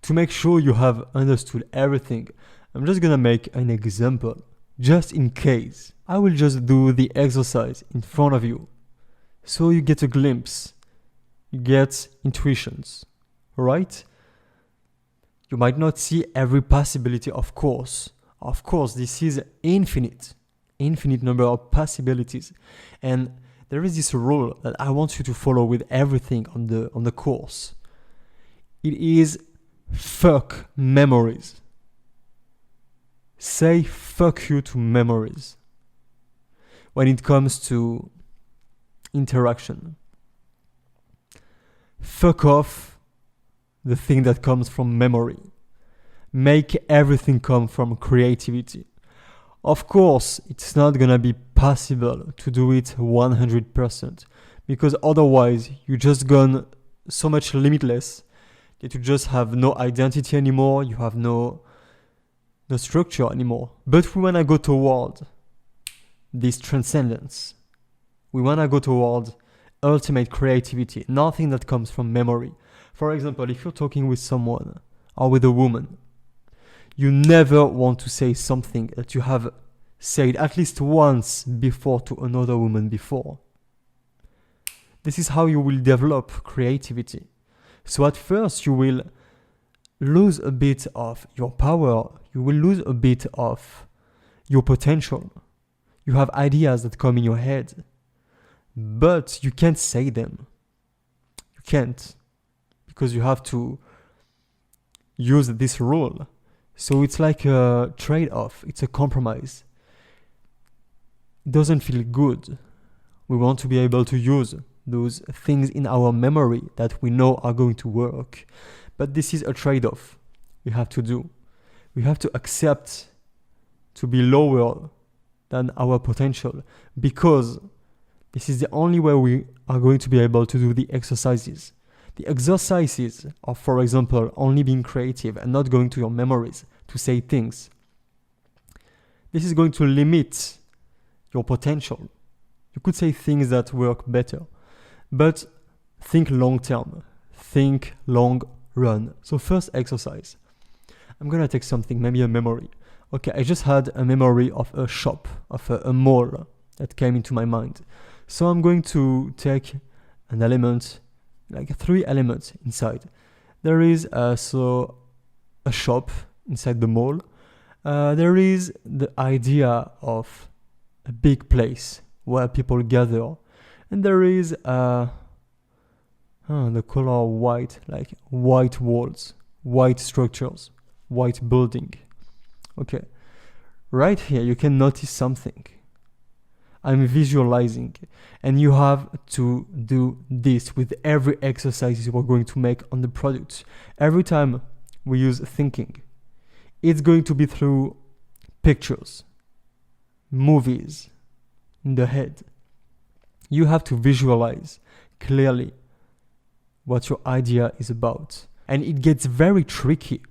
To make sure you have understood everything, I'm just gonna make an example, just in case. I will just do the exercise in front of you, so you get a glimpse, you get intuitions, right? You might not see every possibility, of course. Of course, this is infinite number of possibilities. And there is this rule that I want you to follow with everything on the course. It is fuck memories. Say fuck you to memories when it comes to interaction. Fuck off the thing that comes from memory. Make everything come from creativity. Of course, it's not gonna be possible to do it 100% because otherwise you just gone so much limitless that you just have no identity anymore, you have no structure anymore. But we wanna go toward this transcendence. We wanna go toward ultimate creativity, nothing that comes from memory. For example, if you're talking with someone or with a woman, you never want to say something that you have said at least once before to another woman before. This is how you will develop creativity. So at first you will lose a bit of your power, you will lose a bit of your potential. You have ideas that come in your head, but you can't say them. You can't, because you have to use this rule. So it's like a trade-off, it's a compromise. It doesn't feel good. We want to be able to use those things in our memory that we know are going to work. But this is a trade-off we have to do. We have to accept to be lower than our potential, because this is the only way we are going to be able to do the exercises. The exercises are, for example, only being creative and not going to your memories to say things. This is going to limit your potential. You could say things that work better, but think long term, think long run. So first exercise, I'm gonna take something, maybe a memory. Okay, I just had a memory of a shop, of a mall that came into my mind. So I'm going to take an element, like 3 elements inside. There is so a shop inside the mall. There is the idea of a big place where people gather, and there is the color white, like white walls, white structures, white building. Okay, right here you can notice something. I'm visualizing, and you have to do this with every exercise we're going to make on the product. Every time we use thinking, it's going to be through pictures, movies in the head. You have to visualize clearly what your idea is about. And it gets very tricky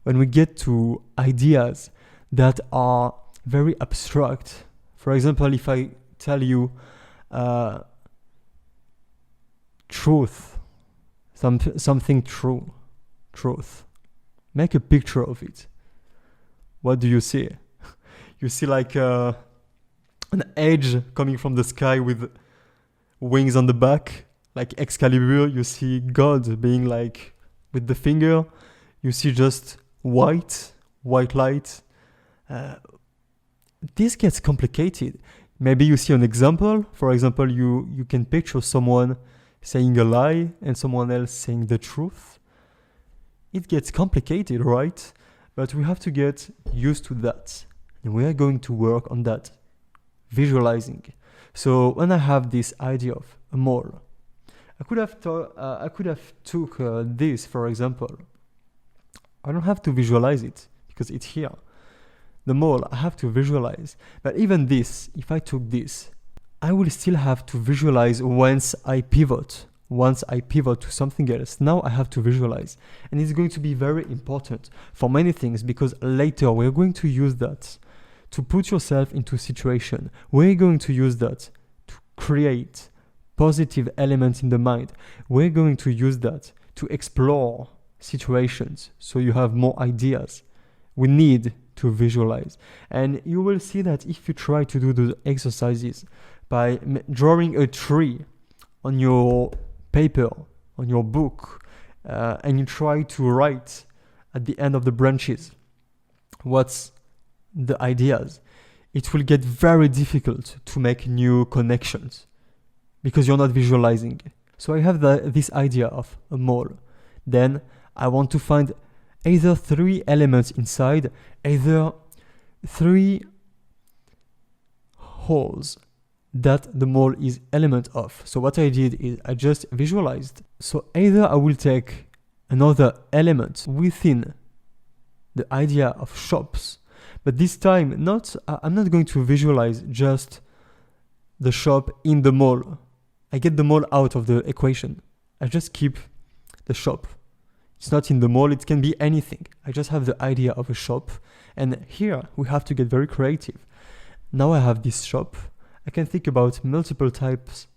when we get to ideas that are very abstract. For example, if I tell you truth, something true, truth, make a picture of it. What do you see? You see like an edge coming from the sky with wings on the back, like Excalibur. You see God being like with the finger. You see just white light. This gets complicated. Maybe you see an example. For example, you can picture someone saying a lie and someone else saying the truth. It gets complicated, right? But we have to get used to that. And we are going to work on that, visualizing. So when I have this idea of a mall, I could have took this, for example. I don't have to visualize it because it's here. The mall, I have to visualize. But even this, if I took this, I will still have to visualize once I pivot to something else. Now I have to visualize. And it's going to be very important for many things, because later we're going to use that to put yourself into a situation. We're going to use that to create positive elements in the mind. We're going to use that to explore situations, so you have more ideas. We need to visualize. And you will see that if you try to do the exercises by drawing a tree on your paper, on your book, and you try to write at the end of the branches what's the ideas, it will get very difficult to make new connections because you're not visualizing. So I have this idea of a mall. Then I want to find either 3 elements inside, either 3 holes that the mall is element of. So what I did is I just visualized. So either I will take another element within the idea of shops, but this time I'm not going to visualize just the shop in the mall. I get the mall out of the equation. I just keep the shop. It's not in the mall, it can be anything. I just have the idea of a shop, and here we have to get very creative. Now I have this shop. I can think about multiple types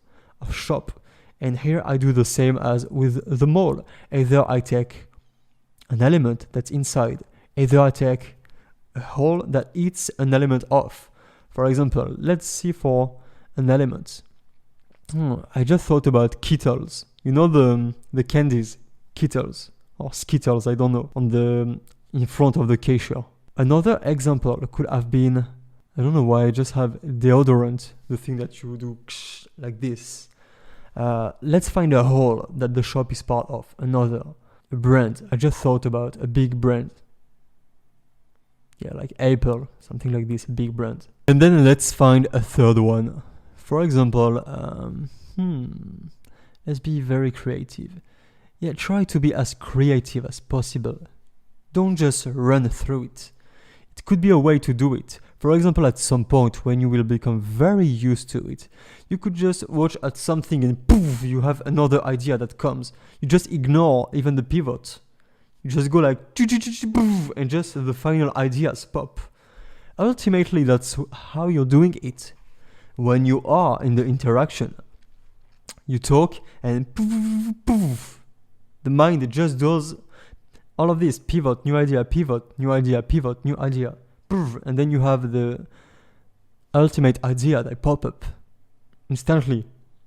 of shop, and here I do the same as with the mall. Either I take an element that's inside, either I take a hole that eats an element of. For example, let's see for an element. I just thought about Kittles. You know the candies, Kittles or Skittles, I don't know, in front of the cashier. Another example could have been, I don't know why I just have deodorant, the thing that you do like this. Let's find a hole that the shop is part of. Another, a brand. I just thought about a big brand. Yeah, like Apple, something like this, big brand. And then let's find a third one. For example, let's be very creative. Yeah, try to be as creative as possible. Don't just run through it. It could be a way to do it. For example, at some point when you will become very used to it, you could just watch at something and poof, you have another idea that comes. You just ignore even the pivot. You just go like poof, and just the final ideas pop. Ultimately, that's how you're doing it. When you are in the interaction, you talk and poof, poof. The mind just does all of this, pivot, new idea, pivot, new idea, pivot, new idea. And then you have the ultimate idea that pop up instantly.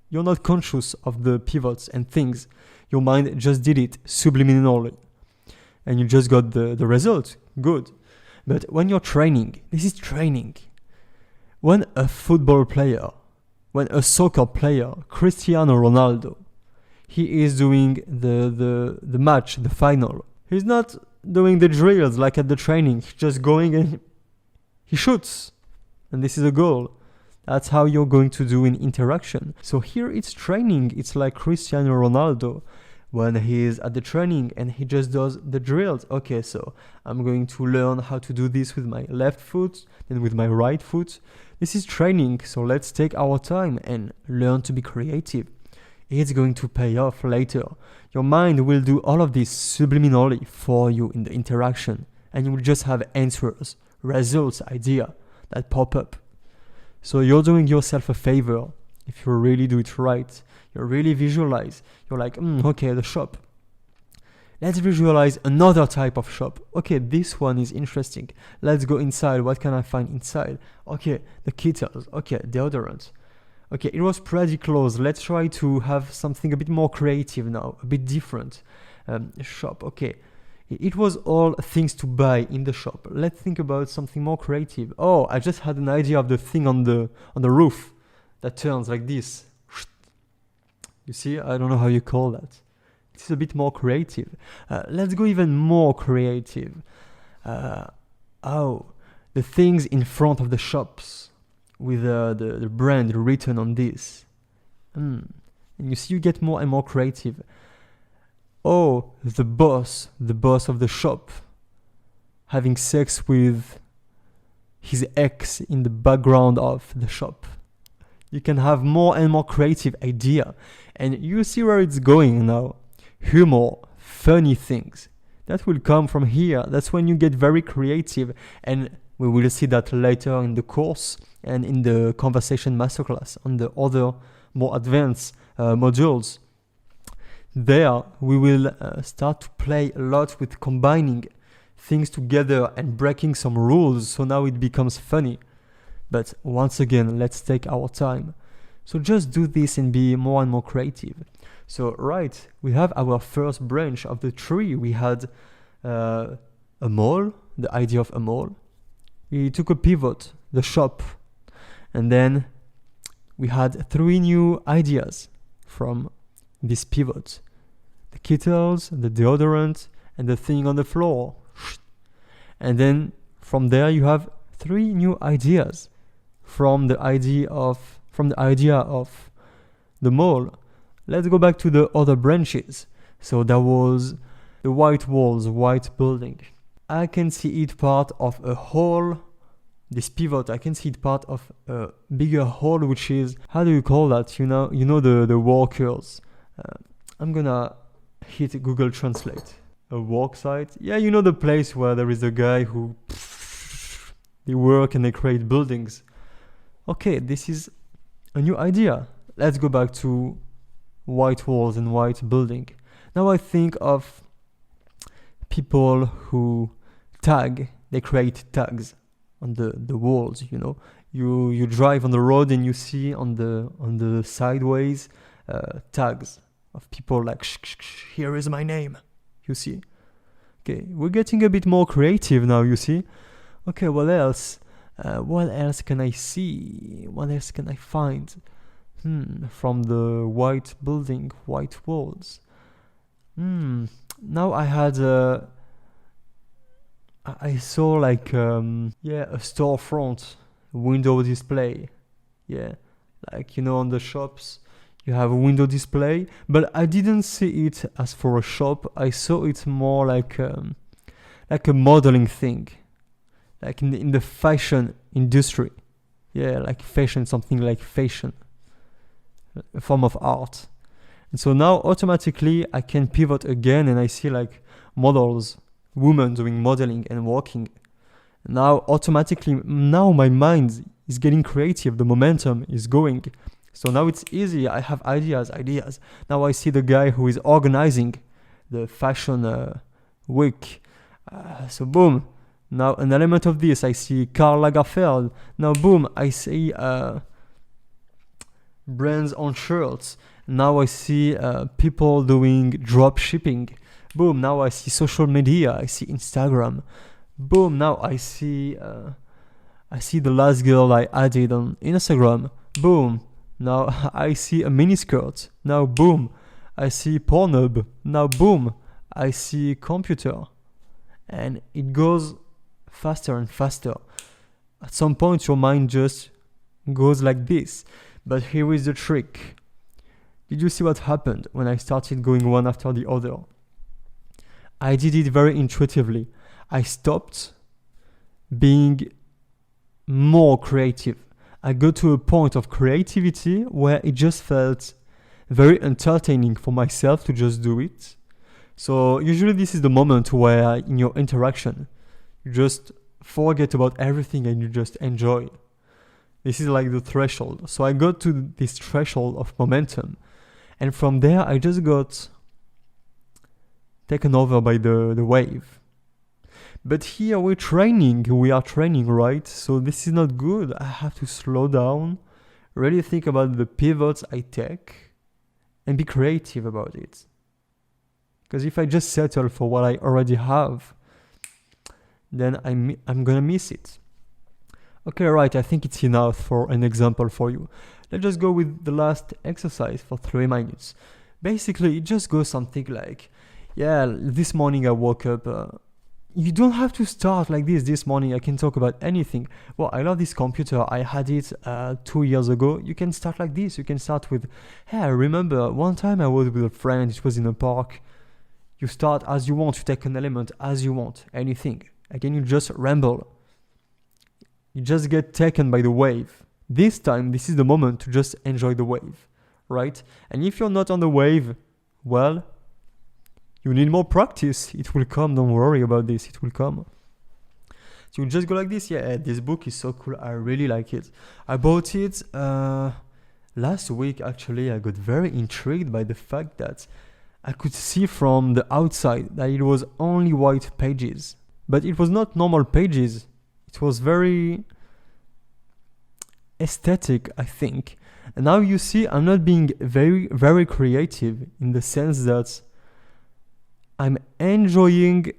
You're not conscious of the pivots and things. Your mind just did it subliminally. And you just got the result. Good. But when you're training, this is training. When a football player, when a soccer player, Cristiano Ronaldo, he is doing the match, the final. He's not doing the drills like at the training. He's just going and he shoots. And this is a goal. That's how you're going to do in interaction. So here it's training. It's like Cristiano Ronaldo when he is at the training and he just does the drills. Okay, so I'm going to learn how to do this with my left foot and with my right foot. This is training. So let's take our time and learn to be creative. It's going to pay off later. Your mind will do all of this subliminally for you in the interaction, and you will just have answers, results, idea that pop up. So you're doing yourself a favor if you really do it right. You really visualize. You're like, okay, the shop. Let's visualize another type of shop. Okay, this one is interesting. Let's go inside. What can I find inside? Okay, the Kittles. Okay, deodorant. Okay, it was pretty close. Let's try to have something a bit more creative now, a bit different. Shop, okay. It was all things to buy in the shop. Let's think about something more creative. Oh, I just had an idea of the thing on the roof that turns like this. You see, I don't know how you call that. It's a bit more creative. Let's go even more creative. The things in front of the shops with the brand written on this. And you see, you get more and more creative. Oh, the boss of the shop having sex with his ex in the background of the shop. You can have more and more creative idea. And you see where it's going now. Humor, funny things. That will come from here. That's when you get very creative. And we will see that later in the course and in the conversation masterclass on the other more advanced modules. there we will start to play a lot with combining things together and breaking some rules, so now it becomes funny. But once again, let's take our time. So just do this and be more and more creative. So right, we have our first branch of the tree. We had a mall, the idea of a mall. We took a pivot, the shop, and then we had 3 new ideas from this pivot. The kettles, the deodorant, and the thing on the floor. And then from there you have 3 new ideas from the idea of the mall. Let's go back to the other branches. So there was the white walls, white building. I can see it part of a whole. This pivot, I can see it part of a bigger whole, which is, how do you call that? You know the workers. I'm gonna hit Google Translate. A work site. Yeah, you know the place where there is a guy who they work and they create buildings. Okay, this is a new idea. Let's go back to white walls and white building. Now I think of people who tag. They create tags on the walls. You drive on the road and you see on the sideways tags of people like here is my name. You see? Okay, we're getting a bit more creative now, you see? Okay, what else? What else can I see? What else can I find? From the white building, white walls. Now I saw like, a storefront, window display. Yeah, like, on the shops. You have a window display, but I didn't see it as for a shop. I saw it more like a modeling thing, like in the fashion industry. Yeah, like fashion, something like fashion, a form of art. And so now automatically I can pivot again and I see like models, women doing modeling and walking. Now automatically, now my mind is getting creative. The momentum is going. So now it's easy. I have ideas. Now I see the guy who is organizing the fashion week. So boom. Now an element of this. I see Karl Lagerfeld. Now boom. I see brands on shirts. Now I see people doing drop shipping. Boom. Now I see social media. I see Instagram. Boom. Now I see the last girl I added on Instagram. Boom. Now I see a miniskirt. Now boom, I see Pornhub. Now boom, I see computer. And it goes faster and faster. At some point your mind just goes like this. But here is the trick. Did you see what happened when I started going one after the other? I did it very intuitively. I stopped being more creative. I got to a point of creativity where it just felt very entertaining for myself to just do it. So usually this is the moment where in your interaction, you just forget about everything and you just enjoy. This is like the threshold. So I got to this threshold of momentum. And from there, I just got taken over by the wave. But here we are training, right? So this is not good. I have to slow down, really think about the pivots I take, and be creative about it. Because if I just settle for what I already have, then I'm gonna miss it. Okay, right, I think it's enough for an example for you. Let's just go with the last exercise for 3 minutes. Basically, it just goes something like, this morning I woke up. You don't have to start like this morning. I can talk about anything. Well, I love this computer. I had it 2 years ago. You can start like this. You can start with, hey, I remember one time I was with a friend. It was in a park. You start as you want. You take an element as you want. Anything. Again, you just ramble. You just get taken by the wave. This time, this is the moment to just enjoy the wave, right? And if you're not on the wave, well, you need more practice. It will come. Don't worry about this. It will come. So you just go like this. Yeah, this book is so cool. I really like it. I bought it last week, actually. I got very intrigued by the fact that I could see from the outside that it was only white pages. But it was not normal pages. It was very aesthetic, I think. And now you see I'm not being very, very creative in the sense that I'm enjoying.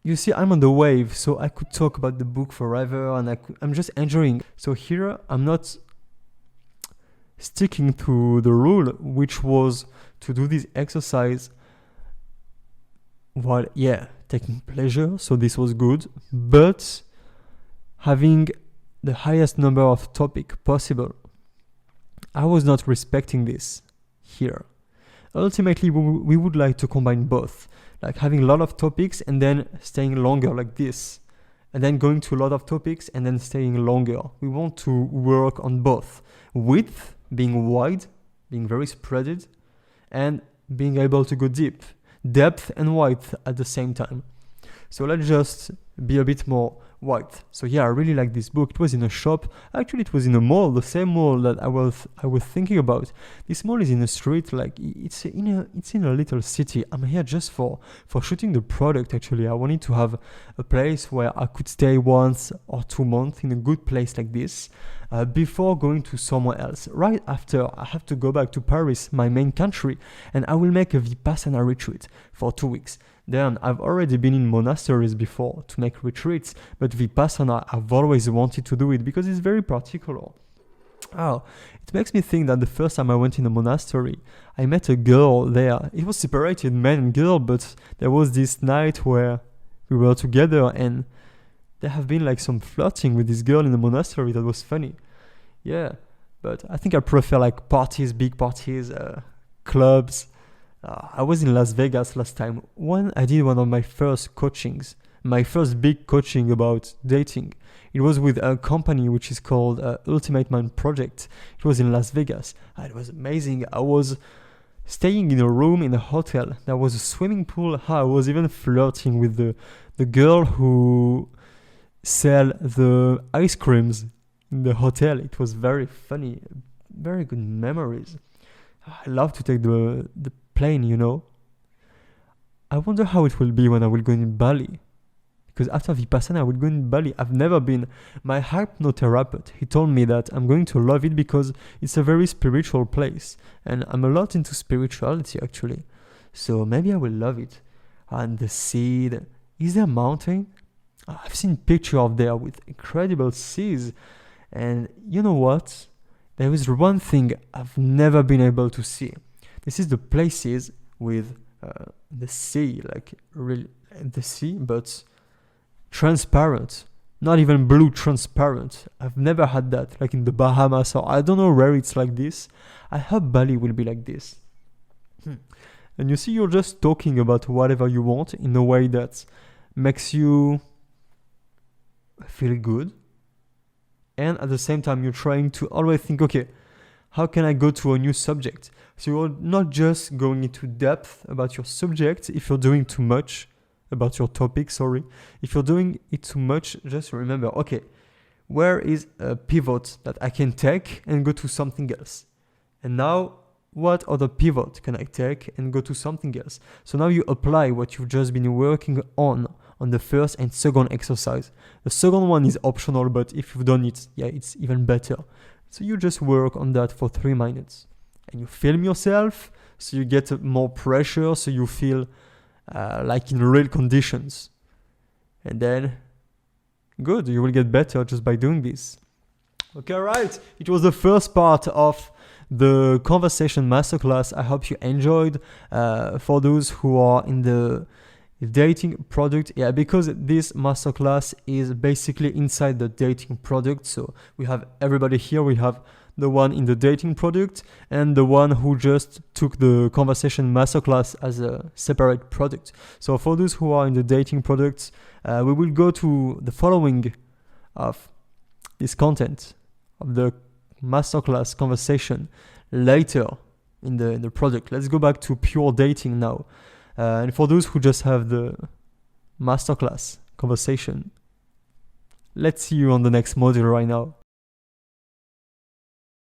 You see, I'm on the wave, so I could talk about the book forever, and I'm just enjoying. So here, I'm not sticking to the rule, which was to do this exercise while, taking pleasure, so this was good, but having the highest number of topic possible. I was not respecting this here. Ultimately, we would like to combine both, like having a lot of topics and then staying longer like this, and then going to a lot of topics and then staying longer. We want to work on both. Width, being wide, being very spreaded, and being able to go deep. Depth and width at the same time. So let's just be a bit more wide. So I really like this book. It was in a shop. Actually, it was in a mall, the same mall that I was thinking about. This mall is in a street, like it's in a little city. I'm here just for shooting the product. Actually, I wanted to have a place where I could stay 1 or 2 months in a good place like this before going to somewhere else. Right after, I have to go back to Paris, my main country, and I will make a Vipassana retreat for 2 weeks. Then I've already been in monasteries before to make retreats, but Vipassana, I've always wanted to do it because it's very particular. It makes me think that the first time I went in a monastery, I met a girl there. It was separated, man and girl, but there was this night where we were together, and there have been like some flirting with this girl in the monastery. That was funny. Yeah, but I think I prefer like parties, big parties, clubs. I was in Las Vegas last time when I did one of my first coachings, my first big coaching about dating. It was with a company which is called Ultimate Mind Project. It was in Las Vegas. It was amazing. I was staying in a room in a hotel. There was a swimming pool. I was even flirting with the girl who sell the ice creams in the hotel. It was very funny, very good memories. I love to take the plane, I wonder how it will be when I will go in Bali. Because after Vipassana, I will go in Bali. I've never been. My hypnotherapist, he told me that I'm going to love it because it's a very spiritual place. And I'm a lot into spirituality, actually. So maybe I will love it. And the sea, is there a mountain? I've seen pictures of there with incredible seas. And you know what? There is one thing I've never been able to see. This is the places with the sea, like really the sea, but transparent, not even blue, transparent. I've never had that, like in the Bahamas, or I don't know where it's like this. I hope Bali will be like this. And you see, you're just talking about whatever you want in a way that makes you feel good. And at the same time, you're trying to always think, okay, how can I go to a new subject? So you're not just going into depth about your subject if you're doing too much about your topic, If you're doing it too much, just remember, okay, where is a pivot that I can take and go to something else? And now, what other pivot can I take and go to something else? So now you apply what you've just been working on the first and second exercise. The second one is optional, but if you've done it, it's even better. So you just work on that for 3 minutes. And you film yourself, so you get more pressure, so you feel like in real conditions. And then, good, you will get better just by doing this. Okay, right. It was the first part of the conversation masterclass. I hope you enjoyed. For those who are in the dating product, because this masterclass is basically inside the dating product. So we have everybody here. We have the one in the dating product and the one who just took the conversation masterclass as a separate product. So for those who are in the dating products, we will go to the following of this content of the masterclass conversation later in the product. Let's go back to pure dating now. And for those who just have the masterclass conversation, let's see you on the next module right now.